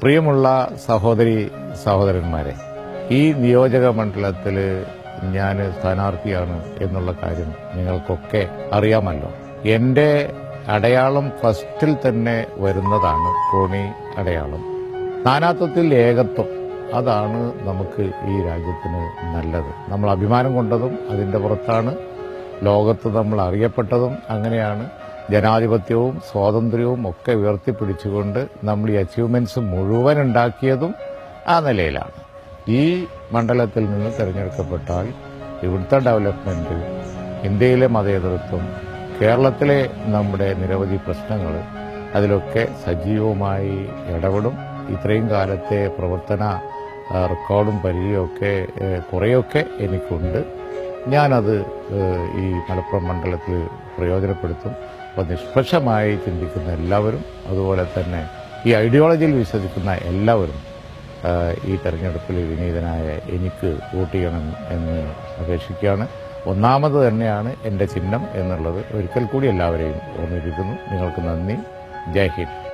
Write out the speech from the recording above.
പ്രിയമുള്ള സഹോദരി സഹോദരന്മാരെ, ഈ നിയോജക മണ്ഡലത്തിൽ ഞാൻ സ്ഥാനാർത്ഥിയാണ് എന്നുള്ള കാര്യം നിങ്ങൾക്കൊക്കെ അറിയാമല്ലോ. എന്റെ അടയാളം ഫസ്റ്റിൽ തന്നെ വരുന്നതാണ് കോണി അടയാളം. നാനാത്വത്തിൽ ഏകത്വം, അതാണ് നമുക്ക് ഈ രാജ്യത്തിന് നല്ലത്. നമ്മൾ അഭിമാനം കൊണ്ടതും അതിന്റെ പുറത്താണ് ലോകത്ത് നമ്മൾ അറിയപ്പെട്ടതും. അങ്ങനെയാണ് ജനാധിപത്യവും സ്വാതന്ത്ര്യവും ഒക്കെ ഉയർത്തിപ്പിടിച്ചുകൊണ്ട് നമ്മൾ ഈ അച്ചീവ്മെന്റ്സ് മുഴുവൻ ഉണ്ടാക്കിയതും ആ നിലയിലാണ്. ഈ മണ്ഡലത്തിൽ നിന്ന് തിരഞ്ഞെടുക്കപ്പെട്ടാൽ ഇവിടുത്തെ ഡെവലപ്മെന്റ്, ഇന്ത്യയിലെ മതേതരത്വം, കേരളത്തിലെ നമ്മുടെ നിരവധി പ്രശ്നങ്ങൾ, അതിലൊക്കെ സജീവമായി ഇടപെടും. ഇത്രയും കാലത്തെ പ്രവർത്തന റെക്കോർഡും പരിചയമൊക്കെ കുറേയൊക്കെ എനിക്കുണ്ട്. ഞാനത് ഈ മലപ്പുറം മണ്ഡലത്തിൽ പ്രയോജനപ്പെടുത്തും. അപ്പോൾ നിഷ്പക്ഷമായി ചിന്തിക്കുന്ന എല്ലാവരും, അതുപോലെ തന്നെ ഈ ഐഡിയോളജിയിൽ വിശ്വസിക്കുന്ന എല്ലാവരും ഈ തെരഞ്ഞെടുപ്പിൽ വിനീതനായ എനിക്ക് വോട്ട് ചെയ്യണം എന്ന് അപേക്ഷിക്കുകയാണ്. ഒന്നാമത് തന്നെയാണ് എൻ്റെ ചിഹ്നം എന്നുള്ളത് ഒരിക്കൽ കൂടി എല്ലാവരെയും ഓർമ്മിപ്പിക്കുന്നു. നിങ്ങൾക്ക് നന്ദി. ജയ് ഹിന്ദ്.